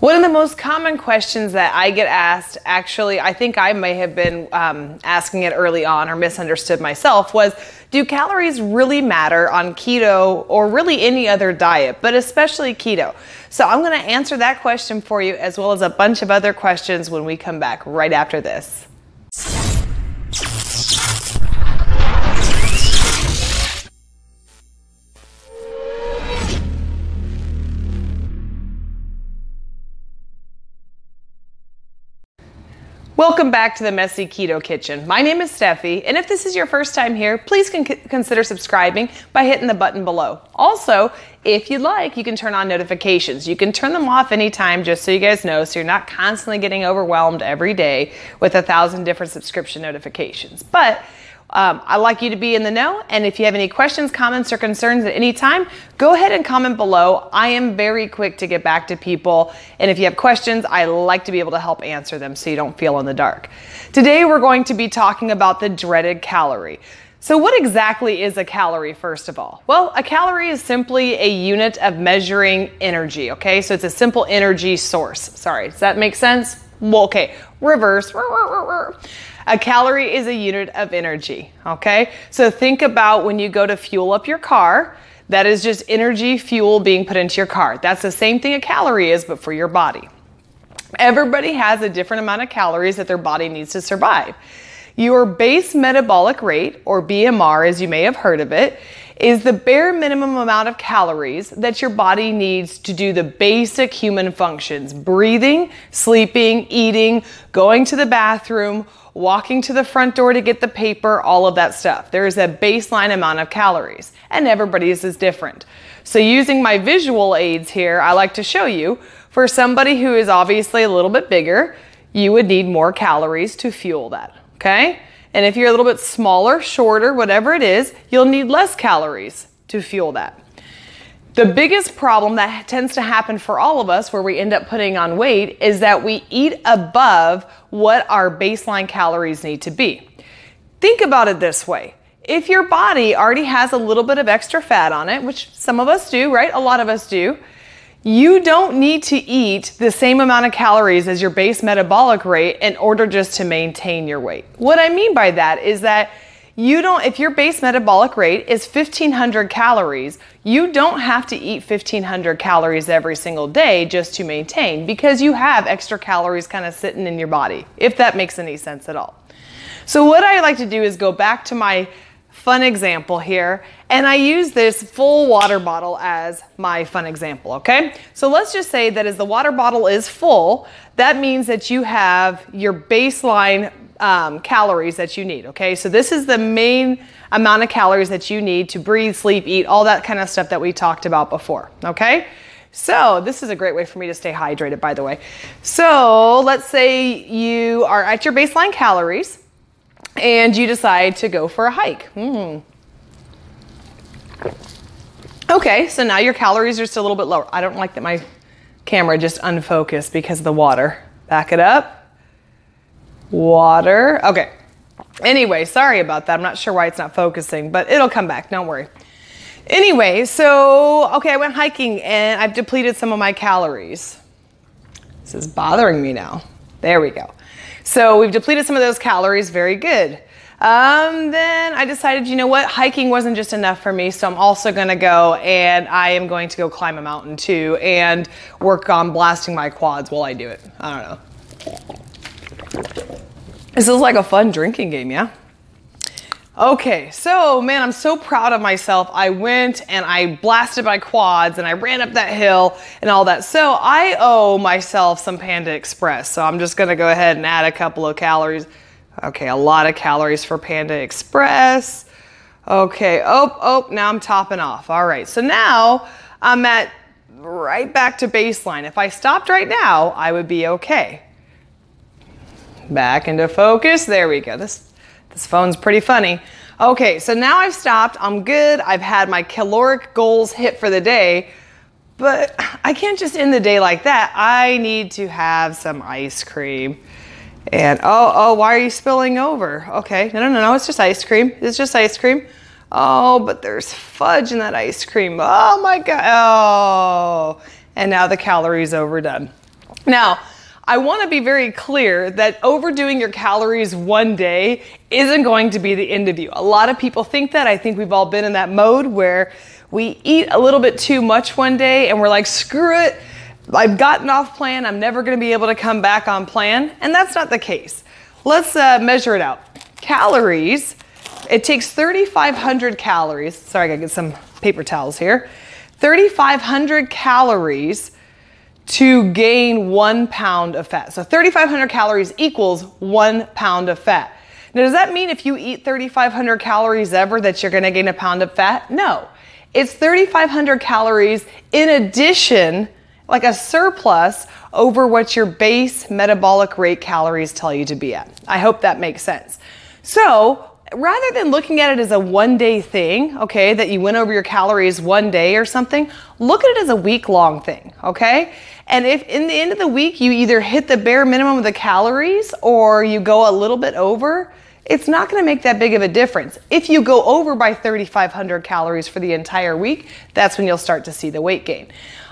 One of the most common questions that I get asked, actually, I think I may have been asking it early on or misunderstood myself, was do calories really matter on keto or really any other diet, but especially keto? So I'm going to answer that question for you as well as a bunch of other questions when we come back right after this. Welcome back to the Messy Keto Kitchen. My name is Steffi, and if this is your first time here, please consider subscribing by hitting the button below. Also, if you'd like, you can turn on notifications. You can turn them off anytime just so you guys know, so you're not constantly getting overwhelmed every day with 1,000 different subscription notifications. But I'd like you to be in the know, and if you have any questions, comments, or concerns at any time, go ahead and comment below. I am very quick to get back to people, and if you have questions, I like to be able to help answer them so you don't feel in the dark. Today, we're going to be talking about the dreaded calorie. So what exactly is a calorie, first of all? Well, a calorie is simply a unit of measuring energy, okay? So it's a simple energy source. Sorry, does that make sense? Well, okay, reverse. A calorie is a unit of energy, okay? So think about when you go to fuel up your car, that is just energy, fuel being put into your car. That's the same thing a calorie is, but for your body. Everybody has a different amount of calories that their body needs to survive. Your base metabolic rate, or BMR as you may have heard of it, is the bare minimum amount of calories that your body needs to do the basic human functions: breathing, sleeping, eating, going to the bathroom, walking to the front door to get the paper, all of that stuff. There is a baseline amount of calories, and everybody's is different. So using my visual aids here, I like to show you, for somebody who is obviously a little bit bigger, you would need more calories to fuel that, okay? And if you're a little bit smaller, shorter, whatever it is, you'll need less calories to fuel that. The biggest problem that tends to happen for all of us where we end up putting on weight is that we eat above what our baseline calories need to be. Think about it this way. If your body already has a little bit of extra fat on it, which some of us do, right? A lot of us do. You don't need to eat the same amount of calories as your base metabolic rate in order just to maintain your weight. What I mean by that is that if your base metabolic rate is 1,500 calories, you don't have to eat 1,500 calories every single day just to maintain, because you have extra calories kind of sitting in your body, if that makes any sense at all. So what I like to do is go back to my fun example here, and I use this full water bottle as my fun example, okay? So let's just say that as the water bottle is full, that means that you have your baseline calories that you need, okay? So this is the main amount of calories that you need to breathe, sleep, eat, all that kind of stuff that we talked about before, okay? So this is a great way for me to stay hydrated, by the way. So let's say you are at your baseline calories and you decide to go for a hike. Okay, so now your calories are just a little bit lower. I don't like that my camera just unfocused because of the water. Back it up. Water. Okay. Anyway, sorry about that. I'm not sure why it's not focusing, but it'll come back. Don't worry. Anyway, so, okay, I went hiking and I've depleted some of my calories. This is bothering me now. There we go. So we've depleted some of those calories. Very good. Then I decided, you know what? Hiking wasn't just enough for me, so I'm also going to go and I am going to go climb a mountain too and work on blasting my quads while I do it. I don't know. This is like a fun drinking game, yeah? Okay, so man, I'm so proud of myself. I went and I blasted my quads and I ran up that hill and all that. So I owe myself some Panda Express. So I'm just gonna go ahead and add a couple of calories. Okay, a lot of calories for Panda Express. Okay, now I'm topping off. All right, so now I'm at right back to baseline. If I stopped right now, I would be okay. Back into focus. There we go. This phone's pretty funny. Okay, so now I've stopped. I'm good. I've had my caloric goals hit for the day, but I can't just end the day like that. I need to have some ice cream. And oh, why are you spilling over? Okay, no, it's just ice cream. It's just ice cream. Oh, but there's fudge in that ice cream. Oh my God. Oh, and now the calories overdone. Now, I want to be very clear that overdoing your calories one day isn't going to be the end of you. A lot of people think that. I think we've all been in that mode where we eat a little bit too much one day and we're like, screw it, I've gotten off plan, I'm never going to be able to come back on plan. And that's not the case. Let's measure it out. Calories, it takes 3,500 calories. Sorry, I gotta get some paper towels here. 3,500 calories to gain 1 pound of fat. So 3,500 calories equals 1 pound of fat. Now, does that mean if you eat 3,500 calories ever that you're gonna gain a pound of fat? No. It's 3,500 calories in addition, like a surplus over what your base metabolic rate calories tell you to be at. I hope that makes sense. So rather than looking at it as a one-day thing, okay, that you went over your calories one day or something, look at it as a week-long thing, okay? And if in the end of the week you either hit the bare minimum of the calories or you go a little bit over, it's not going to make that big of a difference. If you go over by 3,500 calories for the entire week, that's when you'll start to see the weight gain.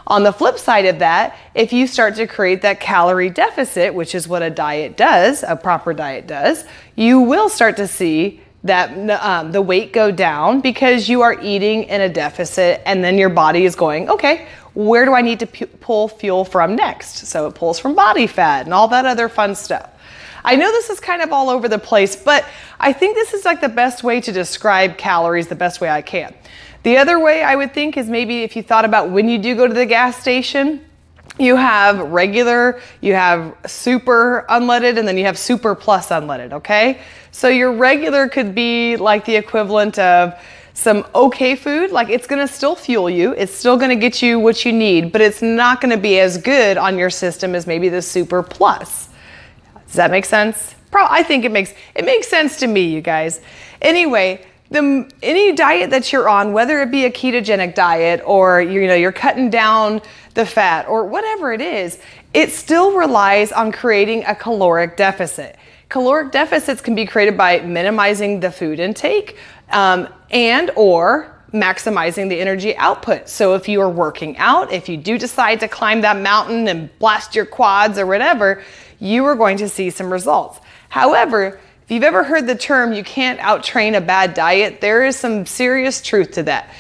On the flip side of that, if you start to create that calorie deficit, which is what a diet does, a proper diet does, you will start to see that the weight go down because you are eating in a deficit, and then your body is going, okay, where do I need to pull fuel from next? So it pulls from body fat and all that other fun stuff. I know this is kind of all over the place, but I think this is like the best way to describe calories the best way I can. The other way I would think is maybe if you thought about when you do go to the gas station, you have regular, you have super unleaded, and then you have super plus unleaded, okay? So your regular could be like the equivalent of some okay food, like it's gonna still fuel you, it's still gonna get you what you need, but it's not gonna be as good on your system as maybe the super plus. Does that make sense? I think it makes sense to me, you guys. Anyway, any diet that you're on, whether it be a ketogenic diet or you're cutting down the fat or whatever it is, it still relies on creating a caloric deficit. Caloric deficits can be created by minimizing the food intake and or maximizing the energy output. So if you are working out, if you do decide to climb that mountain and blast your quads or whatever, you are going to see some results. However, if you've ever heard the term, you can't out-train a bad diet, there is some serious truth to that.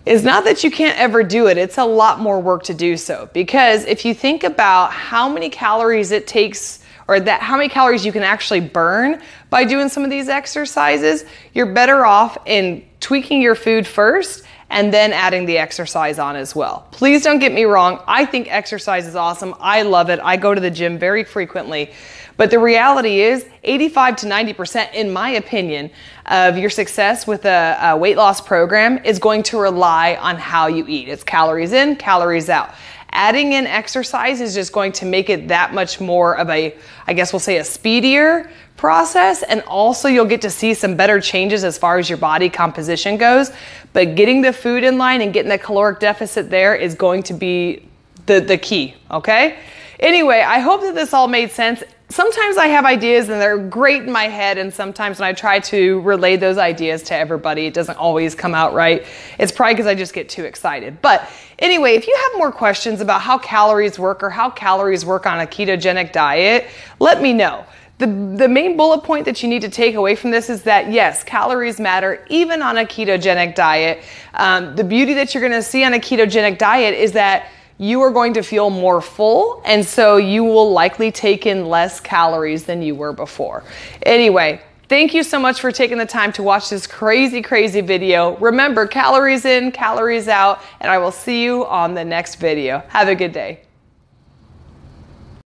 It's not that you can't ever do it, it's a lot more work to do so. Because if you think about how many calories it takes, or how many calories you can actually burn by doing some of these exercises, you're better off in tweaking your food first and then adding the exercise on as well. Please don't get me wrong, I think exercise is awesome. I love it. I go to the gym very frequently. But the reality is 85 to 90%, in my opinion, of your success with a weight loss program is going to rely on how you eat. It's calories in, calories out. Adding in exercise is just going to make it that much more of a, I guess we'll say, a speedier process, and also you'll get to see some better changes as far as your body composition goes. But getting the food in line and getting the caloric deficit there is going to be the key, okay? Anyway, I hope that this all made sense. Sometimes I have ideas and they're great in my head, and sometimes when I try to relay those ideas to everybody, it doesn't always come out right. It's probably because I just get too excited. But anyway, if you have more questions about how calories work or how calories work on a ketogenic diet, let me know. The main bullet point that you need to take away from this is that yes, calories matter even on a ketogenic diet. The beauty that you're going to see on a ketogenic diet is that you are going to feel more full, and so you will likely take in less calories than you were before. Anyway, thank you so much for taking the time to watch this crazy, crazy video. Remember, calories in, calories out, and I will see you on the next video. Have a good day.